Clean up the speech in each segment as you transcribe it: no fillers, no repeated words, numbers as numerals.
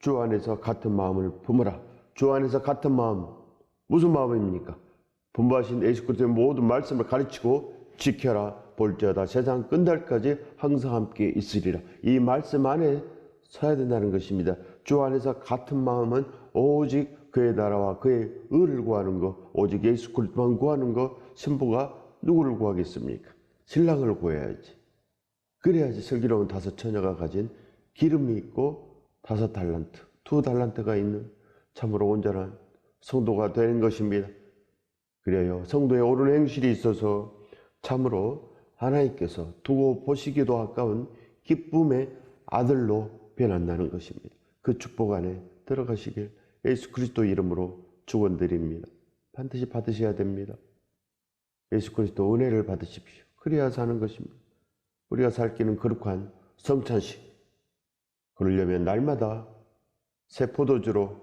주 안에서 같은 마음을 품으라. 주 안에서 같은 마음, 무슨 마음입니까? 분부하신 예수 그리스도의 모든 말씀을 가르치고 지켜라. 볼지어다 세상 끝날까지 항상 함께 있으리라. 이 말씀 안에 서야 된다는 것입니다. 주 안에서 같은 마음은 오직 그의 나라와 그의 의를 구하는 것, 오직 예수 그리스도만 구하는 것. 신부가 누구를 구하겠습니까? 신랑을 구해야지. 그래야지 슬기로운 5 처녀가 가진 기름이 있고 5 달란트, 2 달란트가 있는 참으로 온전한 성도가 되는 것입니다. 그래요. 성도의 옳은 행실이 있어서 참으로 하나님께서 두고 보시기도 아까운 기쁨의 아들로 변한다는 것입니다. 그 축복 안에 들어가시길 예수 그리스도 이름으로 축원드립니다. 반드시 받으셔야 됩니다. 예수 그리스도 은혜를 받으십시오. 그래야 사는 것입니다. 우리가 살 길은 거룩한 성찬식. 그러려면 날마다 새 포도주로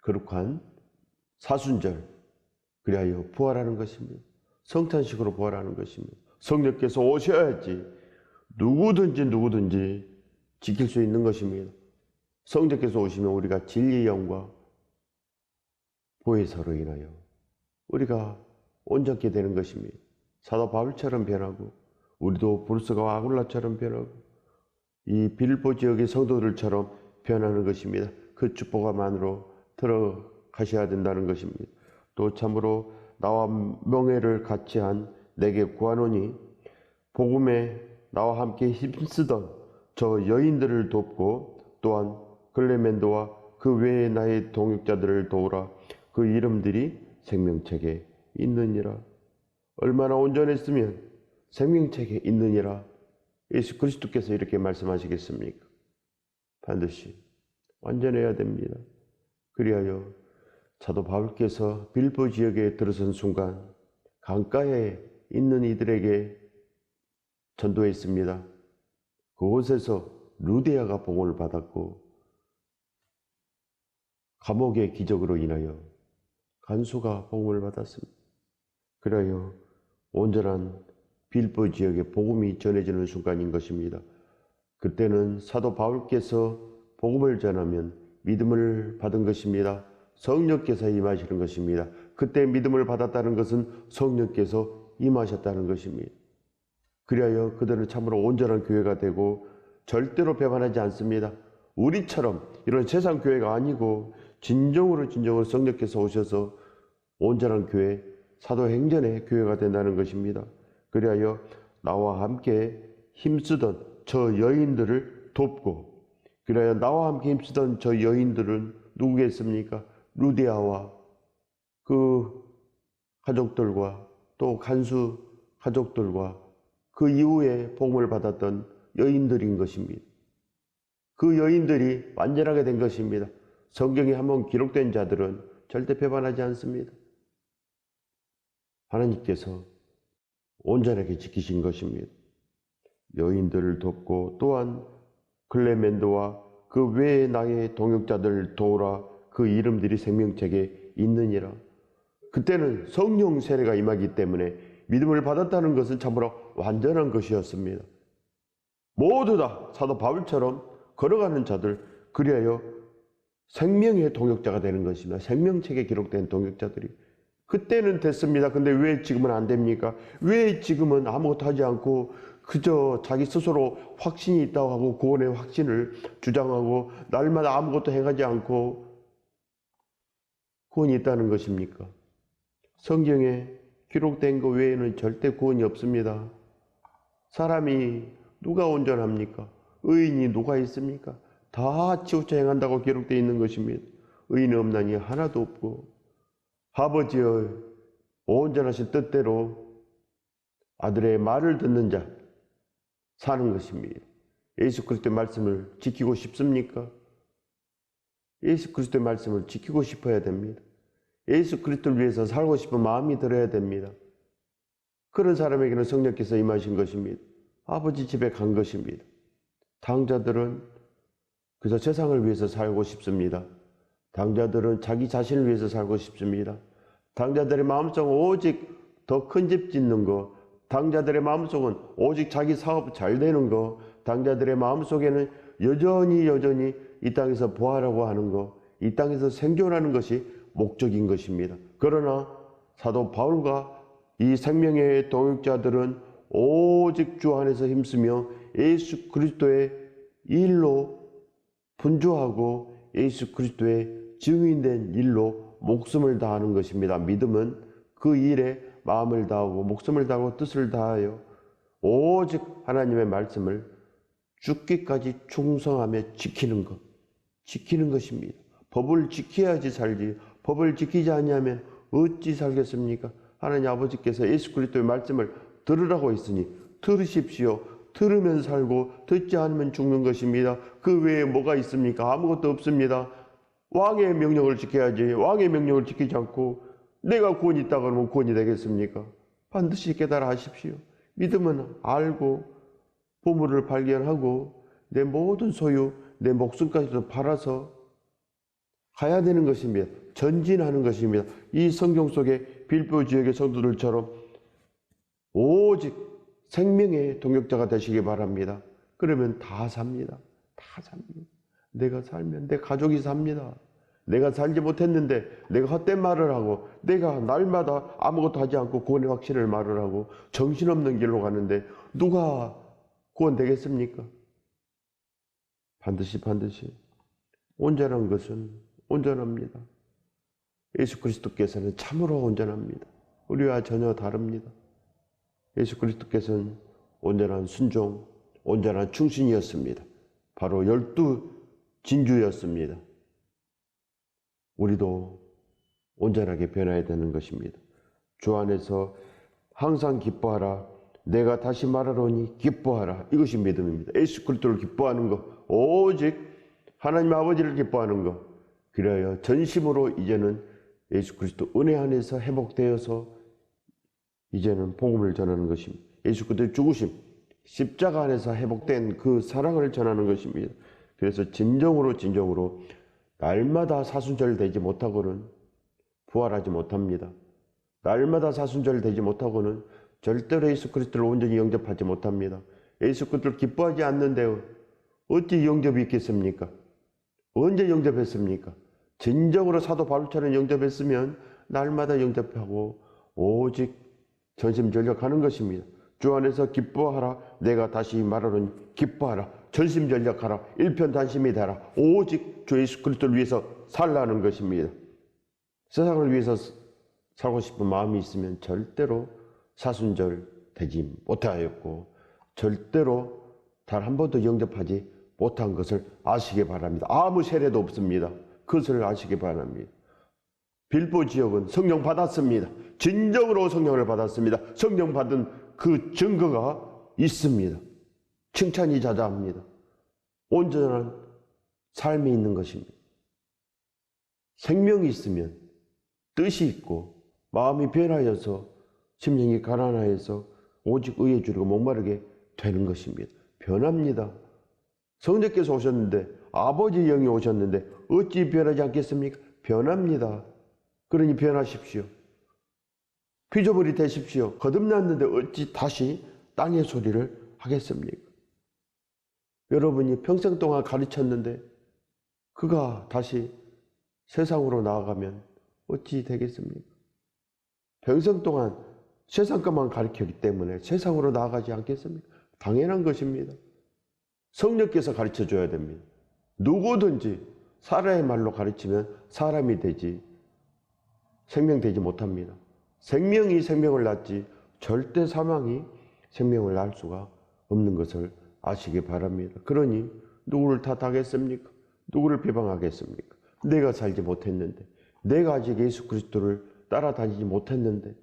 거룩한 사순절. 그리하여 부활하는 것입니다. 성찬식으로 부활하는 것입니다. 성령께서 오셔야지 누구든지 지킬 수 있는 것입니다. 성령께서 오시면 우리가 진리의 영과 보혜사로 인하여 우리가 온전케 되는 것입니다. 사도 바울처럼 변하고 우리도 브루스가 아굴라처럼 변하고 이 빌보 지역의 성도들처럼 변하는 것입니다. 그 축복만으로 들어가셔야 된다는 것입니다. 또 참으로 나와 명예를 같이 한 내게 구하노니 복음에 나와 함께 힘쓰던 저 여인들을 돕고 또한 클레멘도와 그 외에 나의 동역자들을 도우라. 그 이름들이 생명책에 있느니라. 얼마나 온전했으면 생명책에 있느니라. 예수 그리스도께서 이렇게 말씀하시겠습니까? 반드시 완전해야 됩니다. 그리하여 사도 바울께서 빌보 지역에 들어선 순간 강가에 있는 이들에게 전도했습니다. 그곳에서 루디아가 복음을 받았고 감옥의 기적으로 인하여 간수가 복음을 받았습니다. 그리하여 온전한 빌보 지역에 복음이 전해지는 순간인 것입니다. 그때는 사도 바울께서 복음을 전하면 믿음을 받은 것입니다. 성령께서 임하시는 것입니다. 그때 믿음을 받았다는 것은 성령께서 임하셨다는 것입니다. 그리하여 그들은 참으로 온전한 교회가 되고 절대로 배반하지 않습니다. 우리처럼 이런 세상 교회가 아니고 진정으로 성령께서 오셔서 온전한 교회, 사도행전의 교회가 된다는 것입니다. 그리하여 나와 함께 힘쓰던 저 여인들을 돕고, 그리하여 나와 함께 힘쓰던 저 여인들은 누구겠습니까? 루디아와 그 가족들과 또 간수 가족들과 그 이후에 복음을 받았던 여인들인 것입니다. 그 여인들이 완전하게 된 것입니다. 성경에 한번 기록된 자들은 절대 배반하지 않습니다. 하나님께서 온전하게 지키신 것입니다. 여인들을 돕고 또한 클레멘도와 그 외에 나의 동역자들을 도우라. 그 이름들이 생명책에 있느니라. 그때는 성령 세례가 임하기 때문에 믿음을 받았다는 것은 참으로 완전한 것이었습니다. 모두 다 사도 바울처럼 걸어가는 자들, 그리하여 생명의 동역자가 되는 것입니다. 생명책에 기록된 동역자들이. 그때는 됐습니다. 근데 왜 지금은 안 됩니까? 왜 지금은 아무것도 하지 않고 그저 자기 스스로 확신이 있다고 하고 구원의 확신을 주장하고 날마다 아무것도 행하지 않고 구원이 있다는 것입니까? 성경에 기록된 것 외에는 절대 구원이 없습니다. 사람이 누가 온전합니까? 의인이 누가 있습니까? 다 치우쳐 행한다고 기록되어 있는 것입니다. 의인이 없나니 하나도 없고 아버지의 온전하신 뜻대로 아들의 말을 듣는 자 사는 것입니다. 예수 그리스도의 말씀을 지키고 싶습니까? 예수 그리스도의 말씀을 지키고 싶어야 됩니다. 예수 그리스도를 위해서 살고 싶은 마음이 들어야 됩니다. 그런 사람에게는 성령께서 임하신 것입니다. 아버지 집에 간 것입니다. 당자들은 그저 세상을 위해서 살고 싶습니다. 당자들은 자기 자신을 위해서 살고 싶습니다. 당자들의 마음속은 오직 더 큰 집 짓는 것, 당자들의 마음속은 오직 자기 사업 잘 되는 것, 당자들의 마음속에는 여전히 이 땅에서 부활하고 하는 것, 이 땅에서 생존하는 것이 목적인 것입니다. 그러나 사도 바울과 이 생명의 동역자들은 오직 주 안에서 힘쓰며 예수 그리스도의 일로 분주하고 예수 그리스도의 증인된 일로 목숨을 다하는 것입니다. 믿음은 그 일에 마음을 다하고 목숨을 다하고 뜻을 다하여 오직 하나님의 말씀을 죽기까지 충성하며 지키는 것입니다. 법을 지켜야지 살지, 법을 지키지 않으면 어찌 살겠습니까? 하나님 아버지께서 예수 그리스도의 말씀을 들으라고 했으니 들으십시오. 들으면 살고 듣지 않으면 죽는 것입니다. 그 외에 뭐가 있습니까? 아무것도 없습니다. 왕의 명령을 지켜야지, 왕의 명령을 지키지 않고 내가 구원이 있다 그러면 구원이 되겠습니까? 반드시 깨달아 하십시오. 믿음은 알고 보물을 발견하고 내 모든 소유, 내 목숨까지도 팔아서 가야 되는 것입니다. 전진하는 것입니다. 이 성경 속의 빌보 지역의 성도들처럼 오직 생명의 동역자가 되시기 바랍니다. 그러면 다 삽니다. 다 삽니다. 내가 살면 내 가족이 삽니다. 내가 살지 못했는데 내가 헛된 말을 하고 내가 날마다 아무것도 하지 않고 구원의 확신을 말을 하고 정신없는 길로 가는데 누가 구원되겠습니까? 반드시 온전한 것은 온전합니다. 예수 그리스도께서는 참으로 온전합니다. 우리와 전혀 다릅니다. 예수 그리스도께서는 온전한 순종, 온전한 충신이었습니다. 바로 12 진주였습니다. 우리도 온전하게 변해야 되는 것입니다. 주 안에서 항상 기뻐하라. 내가 다시 말하노니 기뻐하라. 이것이 믿음입니다. 예수 그리스도를 기뻐하는 것, 오직 하나님 아버지를 기뻐하는 것. 그래야 전심으로 이제는 예수 그리스도 은혜 안에서 회복되어서 이제는 복음을 전하는 것입니다. 예수 그리스도의 죽으심, 십자가 안에서 회복된 그 사랑을 전하는 것입니다. 그래서 진정으로 날마다 사순절 되지 못하고는 부활하지 못합니다. 날마다 사순절 되지 못하고는 절대로 예수 그리스도를 온전히 영접하지 못합니다. 예수 그리스도를 기뻐하지 않는데 어찌 영접이 있겠습니까? 언제 영접했습니까? 진정으로 사도 바울처럼 영접했으면 날마다 영접하고 오직 전심전력하는 것입니다. 주 안에서 기뻐하라. 내가 다시 말하노니 기뻐하라. 전심전력하라. 일편단심이 되라. 오직 주 예수 그리스도를 위해서 살라는 것입니다. 세상을 위해서 살고 싶은 마음이 있으면 절대로 사순절 되지 못하였고 절대로 단 한 번도 영접하지 못한 것을 아시기 바랍니다. 아무 세례도 없습니다. 그것을 아시기 바랍니다. 빌보 지역은 성령 받았습니다. 진정으로 성령을 받았습니다. 성령 받은 그 증거가 있습니다. 칭찬이 자자합니다. 온전한 삶이 있는 것입니다. 생명이 있으면 뜻이 있고 마음이 변하여서 심령이 가난하여서 오직 의에 주리고 목마르게 되는 것입니다. 변합니다. 성령께서 오셨는데 아버지 영이 오셨는데 어찌 변하지 않겠습니까? 변합니다. 그러니 변하십시오. 피조물이 되십시오. 거듭났는데 어찌 다시 땅의 소리를 하겠습니까? 여러분이 평생 동안 가르쳤는데 그가 다시 세상으로 나아가면 어찌 되겠습니까? 평생 동안 세상 것만 가르쳤기 때문에 세상으로 나아가지 않겠습니까? 당연한 것입니다. 성령께서 가르쳐줘야 됩니다. 누구든지 사람의 말로 가르치면 사람이 되지 생명 되지 못합니다. 생명이 생명을 낳지 절대 사망이 생명을 낳을 수가 없는 것을 아시기 바랍니다. 그러니 누구를 탓하겠습니까? 누구를 비방하겠습니까? 내가 살지 못했는데, 내가 아직 예수 그리스도를 따라다니지 못했는데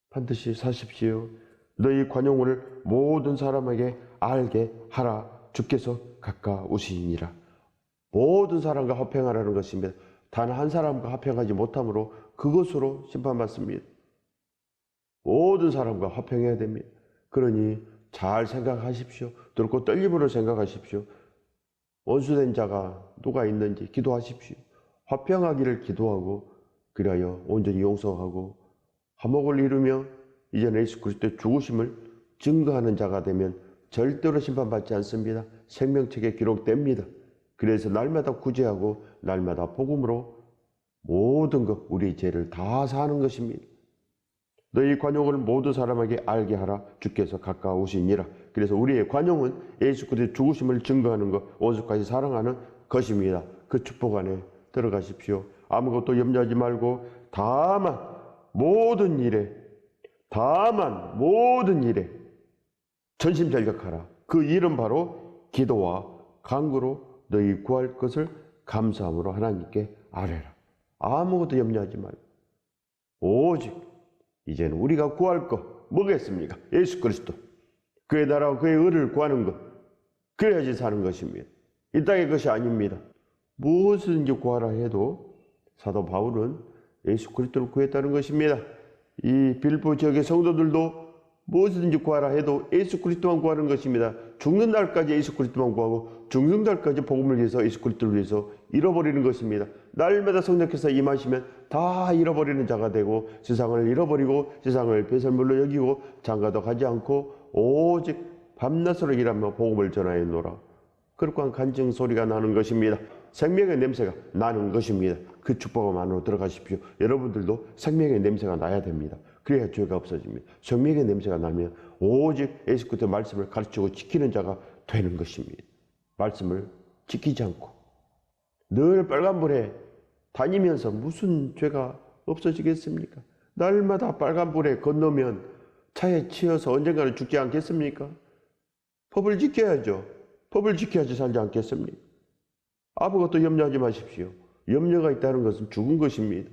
반드시 사십시오. 너희 관용을 모든 사람에게 알게 하라. 주께서 가까우시니라. 모든 사람과 화평하라는 것입니다. 단 한 사람과 화평하지 못함으로 그것으로 심판받습니다. 모든 사람과 화평해야 됩니다. 그러니 잘 생각하십시오. 들고 떨림으로 생각하십시오. 원수된 자가 누가 있는지 기도하십시오. 화평하기를 기도하고 그리하여 온전히 용서하고 화목을 이루며 이제는 예수 그리스도의 죽으심을 증거하는 자가 되면 절대로 심판받지 않습니다. 생명책에 기록됩니다. 그래서 날마다 구제하고 날마다 복음으로 모든 것 우리 죄를 다 사는 것입니다. 너희 관용을 모두 사람에게 알게 하라. 주께서 가까우시니라. 그래서 우리의 관용은 예수 그리스도의 죽으심을 증거하는 것, 원수까지 사랑하는 것입니다. 그 축복 안에 들어가십시오. 아무것도 염려하지 말고 다만 모든 일에 전심전력하라. 그 일은 바로 기도와 간구로 너희 구할 것을 감사함으로 하나님께 아뢰라. 아무것도 염려하지 말고 오직 이제는 우리가 구할 거 뭐겠습니까? 예수 그리스도, 그의 나라와 그의 의를 구하는 것, 그래야지 사는 것입니다. 이 땅의 것이 아닙니다. 무엇이든지 구하라 해도 사도 바울은 예수 그리스도를 구했다는 것입니다. 이 빌보 지역의 성도들도 무엇이든지 구하라 해도 예수 그리스도만 구하는 것입니다. 죽는 날까지 예수 그리스도만 구하고 죽는 날까지 복음을 위해서 예수 그리스도를 위해서 잃어버리는 것입니다. 날마다 성령께서 임하시면 다 잃어버리는 자가 되고 세상을 잃어버리고 세상을 배설물로 여기고 장가도 가지 않고 오직 밤낮으로 일하며 복음을 전하였노라. 그러한 간증 소리가 나는 것입니다. 생명의 냄새가 나는 것입니다. 그 축복음 안으로 들어가십시오. 여러분들도 생명의 냄새가 나야 됩니다. 그래야 죄가 없어집니다. 생명의 냄새가 나면 오직 예수 그리스도의 말씀을 가르치고 지키는 자가 되는 것입니다. 말씀을 지키지 않고 늘 빨간불에 다니면서 무슨 죄가 없어지겠습니까? 날마다 빨간불에 건너면 차에 치여서 언젠가는 죽지 않겠습니까? 법을 지켜야죠. 법을 지켜야지 살지 않겠습니까? 아무것도 염려하지 마십시오. 염려가 있다는 것은 죽은 것입니다.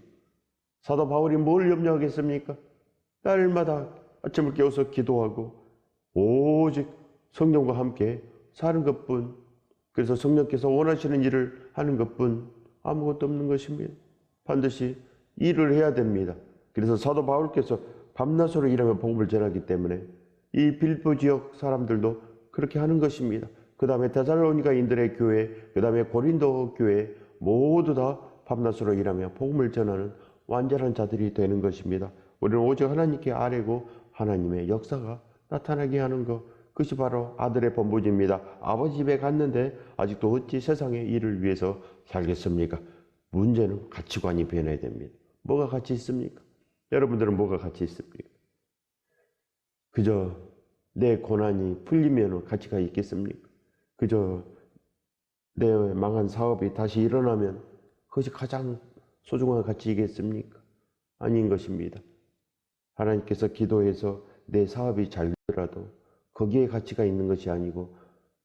사도 바울이 뭘 염려하겠습니까? 날마다 아침을 깨워서 기도하고 오직 성령과 함께 사는 것뿐, 그래서 성령께서 원하시는 일을 하는 것뿐 아무것도 없는 것입니다. 반드시 일을 해야 됩니다. 그래서 사도 바울께서 밤낮으로 일하며 복음을 전하기 때문에 이 빌보 지역 사람들도 그렇게 하는 것입니다. 그 다음에 데살로니가인들의 교회, 그 다음에 고린도 교회 모두 다 밤낮으로 일하며 복음을 전하는 완전한 자들이 되는 것입니다. 우리는 오직 하나님께 아뢰고 하나님의 역사가 나타나게 하는 것, 그것이 바로 아들의 본분입니다. 아버지 집에 갔는데 아직도 어찌 세상의 일을 위해서 살겠습니까? 문제는 가치관이 변해야 됩니다. 뭐가 가치 있습니까? 여러분들은 뭐가 가치 있습니까? 그저 내 고난이 풀리면 가치가 있겠습니까? 그저 내 망한 사업이 다시 일어나면 그것이 가장 소중한 가치이겠습니까? 아닌 것입니다. 하나님께서 기도해서 내 사업이 잘 되더라도 거기에 가치가 있는 것이 아니고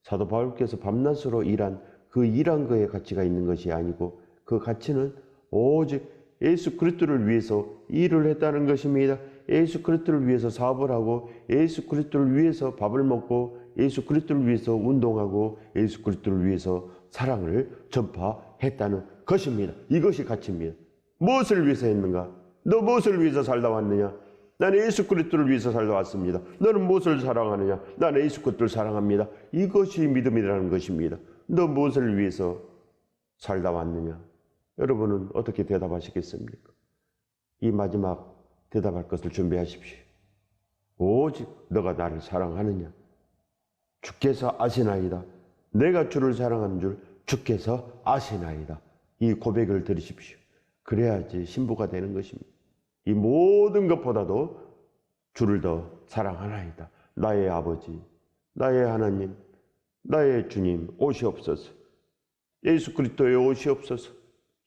사도 바울께서 밤낮으로 일한 그 일한 거에 가치가 있는 것이 아니고 그 가치는 오직 예수 그리스도를 위해서 일을 했다는 것입니다. 예수 그리스도를 위해서 사업을 하고 예수 그리스도를 위해서 밥을 먹고 예수 그리스도를 위해서 운동하고 예수 그리스도를 위해서 사랑을 전파했다는 것입니다. 이것이 가치입니다. 무엇을 위해서 했는가? 너 무엇을 위해서 살다 왔느냐? 나는 예수 그리스도를 위해서 살다 왔습니다. 너는 무엇을 사랑하느냐? 나는 예수 그리스도를 사랑합니다. 이것이 믿음이라는 것입니다. 너 무엇을 위해서 살다 왔느냐? 여러분은 어떻게 대답하시겠습니까? 이 마지막 대답할 것을 준비하십시오. 오직 너가 나를 사랑하느냐? 주께서 아시나이다. 내가 주를 사랑하는 줄 주께서 아시나이다. 이 고백을 들으십시오. 그래야지 신부가 되는 것입니다. 이 모든 것보다도 주를 더 사랑하나이다. 나의 아버지, 나의 하나님, 나의 주님 오시옵소서. 예수 그리스도의 오시옵소서.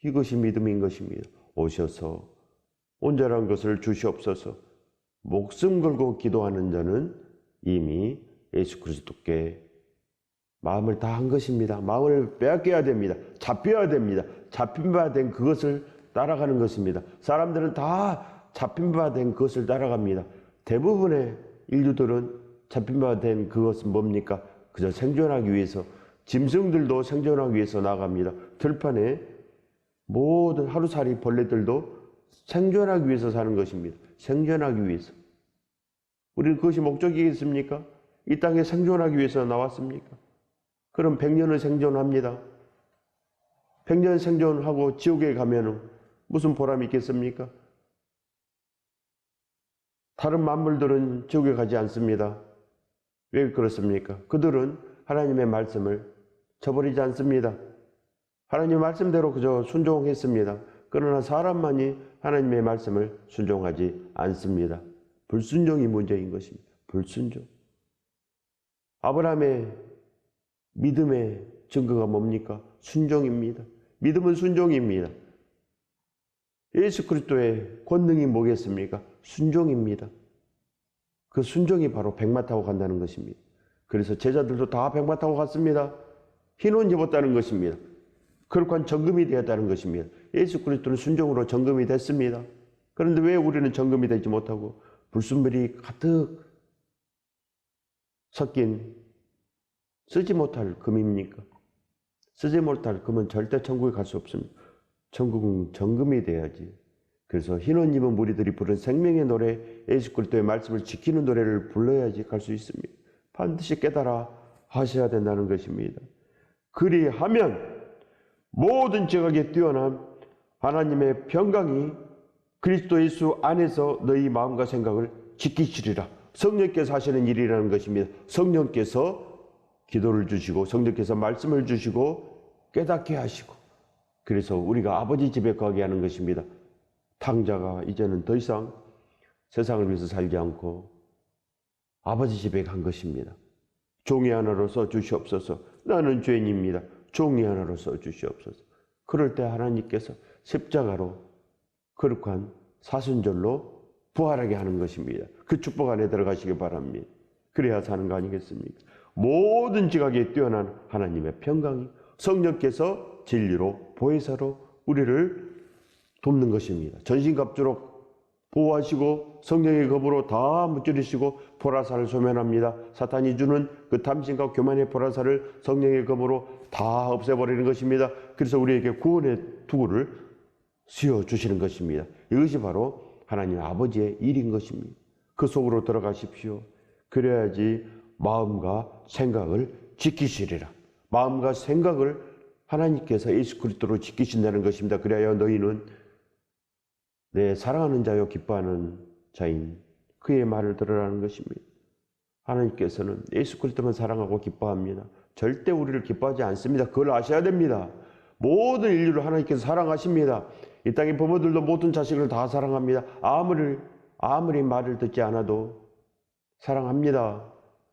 이것이 믿음인 것입니다. 오셔서 온전한 것을 주시옵소서. 목숨 걸고 기도하는 자는 이미 예수 그리스도께 마음을 다한 것입니다. 마음을 빼앗겨야 됩니다. 잡혀야 됩니다. 잡힌 바 된 그것을 따라가는 것입니다. 사람들은 다 잡힌 바 된 그것을 따라갑니다. 대부분의 인류들은 잡힌 바 된 그것은 뭡니까? 그저 생존하기 위해서, 짐승들도 생존하기 위해서 나갑니다. 들판에 모든 하루살이 벌레들도 생존하기 위해서 사는 것입니다. 생존하기 위해서. 우리는 그것이 목적이겠습니까? 이 땅에 생존하기 위해서 나왔습니까? 그럼 100년을 생존합니다. 100년 생존하고 지옥에 가면은 무슨 보람이 있겠습니까? 다른 만물들은 지옥에 가지 않습니다. 왜 그렇습니까? 그들은 하나님의 말씀을 저버리지 않습니다. 하나님의 말씀대로 그저 순종했습니다. 그러나 사람만이 하나님의 말씀을 순종하지 않습니다. 불순종이 문제인 것입니다. 불순종. 아브라함의 믿음의 증거가 뭡니까? 순종입니다. 믿음은 순종입니다. 예수 그리스도의 권능이 뭐겠습니까? 순종입니다. 그 순종이 바로 백마 타고 간다는 것입니다. 그래서 제자들도 다 백마 타고 갔습니다. 흰 옷 입었다는 것입니다. 그렇게 정금이 되었다는 것입니다. 예수 그리스도는 순종으로 정금이 됐습니다. 그런데 왜 우리는 정금이 되지 못하고 불순물이 가득 섞인 쓰지 못할 금입니까? 쓰지 못할 금은 절대 천국에 갈 수 없습니다. 천국은 정금이 돼야지. 그래서 흰옷 입은 무리들이 부른 생명의 노래, 예수 그리스도의 말씀을 지키는 노래를 불러야지 갈 수 있습니다. 반드시 깨달아 하셔야 된다는 것입니다. 그리하면 모든 지각에 뛰어난 하나님의 평강이 그리스도 예수 안에서 너희 마음과 생각을 지키시리라. 성령께서 하시는 일이라는 것입니다. 성령께서 기도를 주시고 성령께서 말씀을 주시고 깨닫게 하시고 그래서 우리가 아버지 집에 가게 하는 것입니다. 탕자가 이제는 더 이상 세상을 위해서 살지 않고 아버지 집에 간 것입니다. 종이 하나로 써주시옵소서. 나는 죄인입니다. 종이 하나로 써주시옵소서. 그럴 때 하나님께서 십자가로 거룩한 사순절로 부활하게 하는 것입니다. 그 축복 안에 들어가시기 바랍니다. 그래야 사는 거 아니겠습니까? 모든 지각에 뛰어난 하나님의 평강이 성령께서 진리로 보혜사로 우리를 돕는 것입니다. 전신갑주로 보호하시고 성령의 검으로 다 무찌르시고 보라사를 소멸합니다. 사탄이 주는 그 탐심과 교만의 보라사를 성령의 검으로 다 없애버리는 것입니다. 그래서 우리에게 구원의 투구를 씌워주시는 것입니다. 이것이 바로 하나님 아버지의 일인 것입니다. 그 속으로 들어가십시오. 그래야지 마음과 생각을 지키시리라. 마음과 생각을 하나님께서 예수 그리스도로 지키신다는 것입니다. 그래야 너희는 내 사랑하는 자요 기뻐하는 자인 그의 말을 들으라는 것입니다. 하나님께서는 예수 그리스도만 사랑하고 기뻐합니다. 절대 우리를 기뻐하지 않습니다. 그걸 아셔야 됩니다. 모든 인류를 하나님께서 사랑하십니다. 이 땅의 부모들도 모든 자식을 다 사랑합니다. 아무리 말을 듣지 않아도 사랑합니다.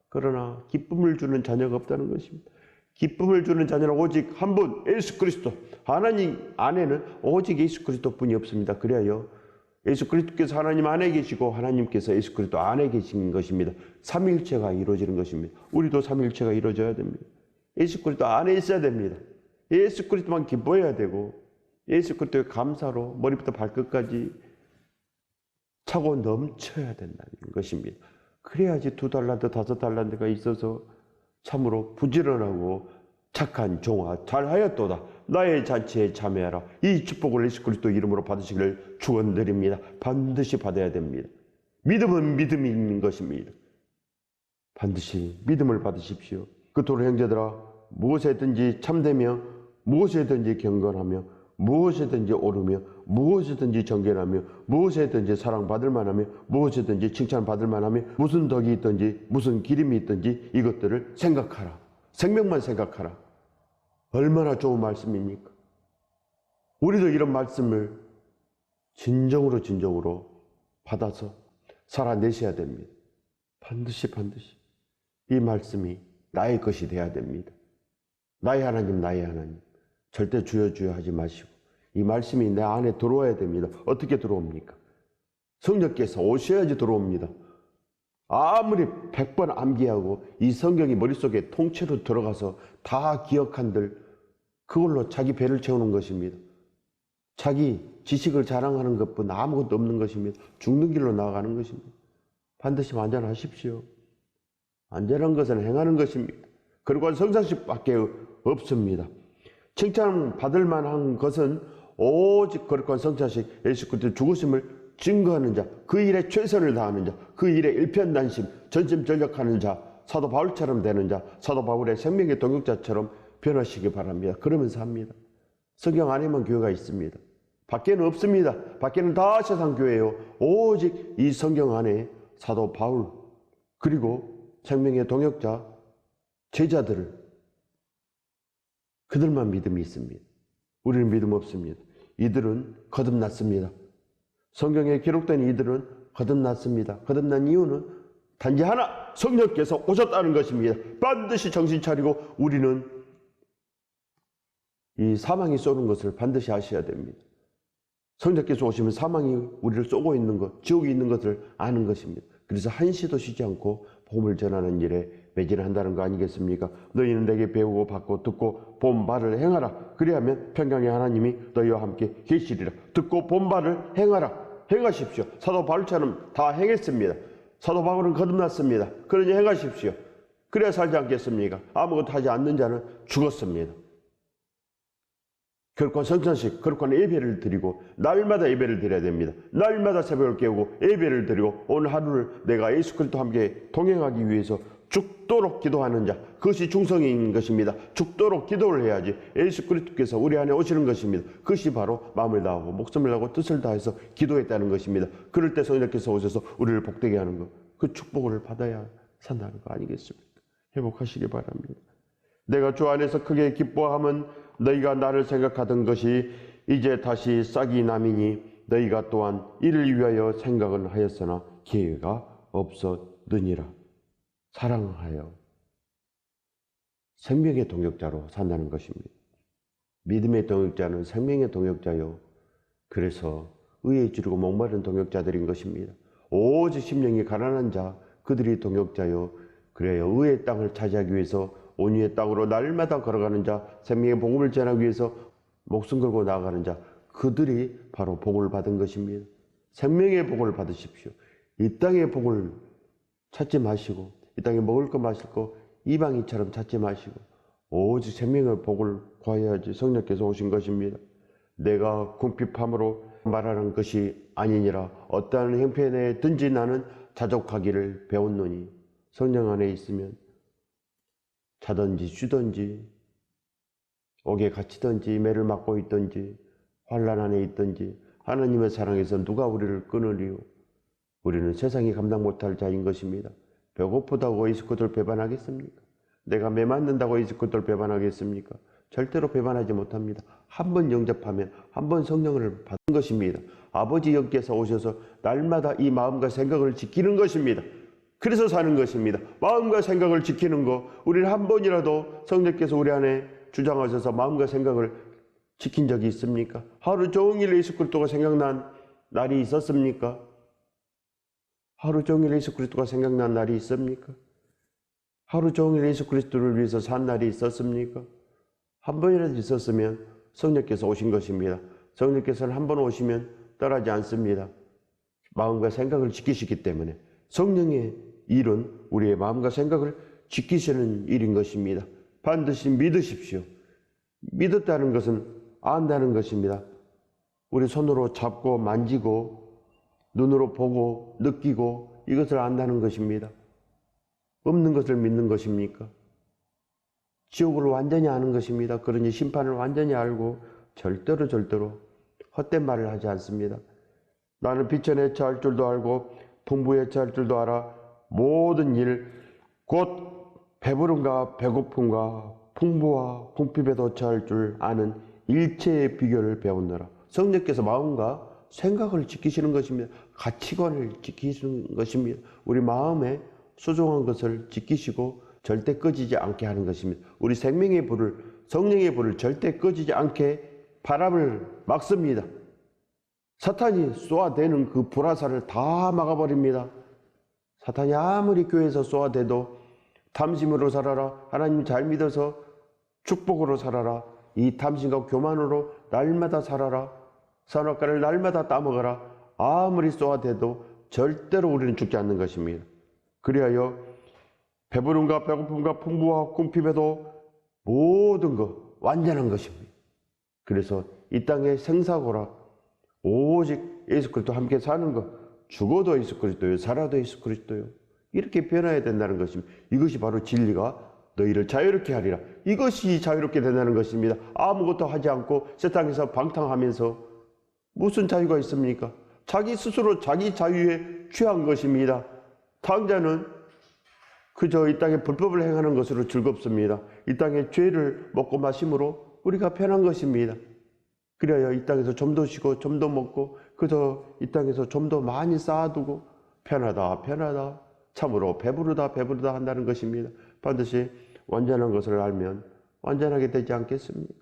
그러나 기쁨을 주는 자녀가 없다는 것입니다. 기쁨을 주는 자녀는 오직 한 분, 예수 그리스도. 하나님 안에는 오직 예수 그리스도뿐이 없습니다. 그래야 예수 그리스도께서 하나님 안에 계시고 하나님께서 예수 그리스도 안에 계신 것입니다. 삼일체가 이루어지는 것입니다. 우리도 삼일체가 이루어져야 됩니다. 예수 그리스도 안에 있어야 됩니다. 예수 그리스도만 기뻐해야 되고 예수 그리스도의 감사로 머리부터 발끝까지 차고 넘쳐야 된다는 것입니다. 그래야지 2달란트, 5달란트가 있어서 참으로 부지런하고 착한 종아 잘하였도다. 나의 잔치에 참여하라. 이 축복을 예수 그리스도 이름으로 받으시기를 축원드립니다. 반드시 받아야 됩니다. 믿음은 믿음이 있는 것입니다. 반드시 믿음을 받으십시오. 그토록 형제들아 무엇에든지 참되며 무엇에든지 경건하며 무엇에든지 오르며 무엇에든지 정결하며 무엇에든지 사랑받을 만하며 무엇에든지 칭찬받을 만하며 무슨 덕이 있든지 무슨 기림이 있든지 이것들을 생각하라. 생명만 생각하라. 얼마나 좋은 말씀입니까? 우리도 이런 말씀을 진정으로 받아서 살아내셔야 됩니다. 반드시 이 말씀이 나의 것이 되어야 됩니다. 나의 하나님 절대 주여 하지 마시고 이 말씀이 내 안에 들어와야 됩니다. 어떻게 들어옵니까? 성령께서 오셔야지 들어옵니다. 아무리 100번 암기하고 이 성경이 머릿속에 통째로 들어가서 다 기억한들 그걸로 자기 배를 채우는 것입니다. 자기 지식을 자랑하는 것뿐 아무것도 없는 것입니다. 죽는 길로 나아가는 것입니다. 반드시 완전하십시오. 완전한 것은 행하는 것입니다. 그리고 성사십밖에 없습니다. 칭찬받을 만한 것은 오직 거룩한 성찬식 예수 그리스도의 죽으심을 증거하는 자, 그 일에 최선을 다하는 자, 그 일에 일편단심, 전심전력하는 자, 사도 바울처럼 되는 자, 사도 바울의 생명의 동역자처럼 변하시기 바랍니다. 그러면서 합니다. 성경 안에만 교회가 있습니다. 밖에는 없습니다. 밖에는 다 세상 교회예요. 오직 이 성경 안에 사도 바울 그리고 생명의 동역자 제자들을 그들만 믿음이 있습니다. 우리는 믿음 없습니다. 이들은 거듭났습니다. 성경에 기록된 이들은 거듭났습니다. 거듭난 이유는 단지 하나, 성령께서 오셨다는 것입니다. 반드시 정신 차리고 우리는 이 사망이 쏘는 것을 반드시 아셔야 됩니다. 성령께서 오시면 사망이 우리를 쏘고 있는 것, 지옥이 있는 것을 아는 것입니다. 그래서 한시도 쉬지 않고 복음을 전하는 일에 매진한다는 거 아니겠습니까? 너희는 내게 배우고 받고 듣고 본 바를 행하라. 그리하면 평강의 하나님이 너희와 함께 계시리라. 듣고 본 바를 행하라. 행하십시오. 사도 바울처럼 다 행했습니다. 사도 바울은 거듭났습니다. 그러니 행하십시오. 그래야 살지 않겠습니까? 아무것도 하지 않는 자는 죽었습니다. 결코 성찬식, 결코 예배를 드리고 날마다 예배를 드려야 됩니다. 날마다 새벽을 깨우고 예배를 드리고 오늘 하루를 내가 예수 그리스도와 함께 동행하기 위해서 죽도록 기도하는 자, 그것이 중성인 것입니다. 죽도록 기도를 해야지 예수 그리스도께서 우리 안에 오시는 것입니다. 그것이 바로 마음을 다하고 목숨을 다하고 뜻을 다해서 기도했다는 것입니다. 그럴 때 성령께서 오셔서 우리를 복되게 하는 것, 그 축복을 받아야 산다는 거 아니겠습니까? 회복하시기 바랍니다. 내가 주 안에서 크게 기뻐함은 너희가 나를 생각하던 것이 이제 다시 싹이 나미니 너희가 또한 이를 위하여 생각은 하였으나 기회가 없었느니라. 사랑하여 생명의 동역자로 산다는 것입니다. 믿음의 동역자는 생명의 동역자요. 그래서 의에 지르고 목마른 동역자들인 것입니다. 오직 심령이 가난한 자, 그들이 동역자요. 그래요. 의의 땅을 차지하기 위해서 온유의 땅으로 날마다 걸어가는 자, 생명의 복음을 전하기 위해서 목숨 걸고 나아가는 자, 그들이 바로 복을 받은 것입니다. 생명의 복을 받으십시오. 이 땅의 복을 찾지 마시고 이 땅에 먹을 거 마실 거 이방인처럼 찾지 마시고 오직 생명의 복을 구하여야지 성령께서 오신 것입니다. 내가 궁핍함으로 말하는 것이 아니니라. 어떠한 형편에든지 나는 자족하기를 배웠노니 성령 안에 있으면 자든지 쉬든지 옥에 갇히든지 매를 맞고 있든지 환난 안에 있든지 하나님의 사랑에서 누가 우리를 끊으리요. 우리는 세상이 감당 못할 자인 것입니다. 배고프다고 이 식구들 배반하겠습니까? 내가 매 맞는다고 이 식구들 배반하겠습니까? 절대로 배반하지 못합니다. 한 번 영접하면 한 번 성령을 받은 것입니다. 아버지 영께서 오셔서 날마다 이 마음과 생각을 지키는 것입니다. 그래서 사는 것입니다. 마음과 생각을 지키는 거, 우리는 한 번이라도 성령께서 우리 안에 주장하셔서 마음과 생각을 지킨 적이 있습니까? 하루 종일 예수 그리스도가 생각난 날이 있었습니까? 하루 종일 예수 그리스도가 생각난 날이 있습니까? 하루 종일 예수 그리스도를 위해서 산 날이 있었습니까? 한 번이라도 있었으면 성령께서 오신 것입니다. 성령께서는 한 번 오시면 떠나지 않습니다. 마음과 생각을 지키시기 때문에 성령의 일은 우리의 마음과 생각을 지키시는 일인 것입니다. 반드시 믿으십시오. 믿었다는 것은 안다는 것입니다. 우리 손으로 잡고 만지고 눈으로 보고 느끼고 이것을 안다는 것입니다. 없는 것을 믿는 것입니까? 지옥을 완전히 아는 것입니다. 그러니 심판을 완전히 알고 절대로 헛된 말을 하지 않습니다. 나는 빛에 처할 줄도 알고 풍부에 처할 줄도 알아. 모든 일 곧 배부름과 배고픔과 풍부와 궁핍에도 처할 줄 아는 일체의 비결을 배웠노라. 성령께서 마음과 생각을 지키시는 것입니다. 가치관을 지키시는 것입니다. 우리 마음에 소중한 것을 지키시고 절대 꺼지지 않게 하는 것입니다. 우리 생명의 불을, 성령의 불을 절대 꺼지지 않게 바람을 막습니다. 사탄이 쏘아대는 그 불화살을 다 막아버립니다. 사탄이 아무리 교회에서 쏘아대도 탐심으로 살아라, 하나님 잘 믿어서 축복으로 살아라, 이 탐심과 교만으로 날마다 살아라, 선악과를 날마다 따먹어라, 아무리 쏘아대도 절대로 우리는 죽지 않는 것입니다. 그리하여 배부름과 배고픔과 풍부와 궁핍에도 모든 것 완전한 것입니다. 그래서 이 땅의 생사고라 오직 예수 그리스도 함께 사는 것, 죽어도 예수 그리스도요, 살아도 예수 그리스도요, 이렇게 변화해야 된다는 것입니다. 이것이 바로 진리가 너희를 자유롭게 하리라. 이것이 자유롭게 된다는 것입니다. 아무것도 하지 않고 세상에서 방탕하면서 무슨 자유가 있습니까? 자기 스스로 자기 자유에 취한 것입니다. 탕자는 그저 이 땅에 불법을 행하는 것으로 즐겁습니다. 이 땅에 죄를 먹고 마심으로 우리가 편한 것입니다. 그래야 이 땅에서 좀 더 쉬고 좀 더 먹고 그저 이 땅에서 좀 더 많이 쌓아두고 편하다 편하다 참으로 배부르다 배부르다 한다는 것입니다. 반드시 완전한 것을 알면 완전하게 되지 않겠습니까?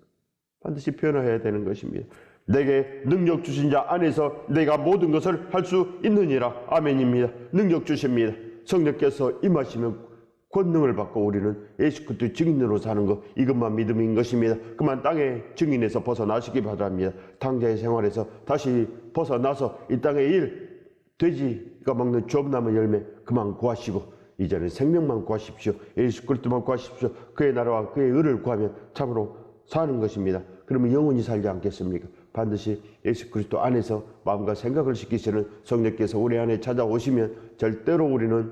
반드시 변화해야 되는 것입니다. 내게 능력 주신 자 안에서 내가 모든 것을 할 수 있느니라. 아멘입니다. 능력 주십니다. 성령께서 임하시면 권능을 받고 우리는 예수 그리스도의 증인으로 사는 것, 이것만 믿음인 것입니다. 그만 땅의 증인에서 벗어나시기 바랍니다. 당자의 생활에서 다시 벗어나서 이 땅의 일, 돼지가 먹는 주업 남은 열매 그만 구하시고 이제는 생명만 구하십시오. 예수 그리스도만 구하십시오. 그의 나라와 그의 의를 구하면 참으로 사는 것입니다. 그러면 영원히 살지 않겠습니까? 반드시 예수 그리스도 안에서 마음과 생각을 시키시는 성령께서 우리 안에 찾아오시면 절대로 우리는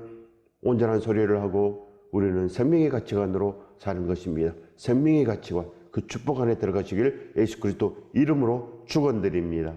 온전한 소리를 하고 우리는 생명의 가치관으로 사는 것입니다. 생명의 가치관, 그 축복 안에 들어가시길 예수 그리스도 이름으로 축원드립니다.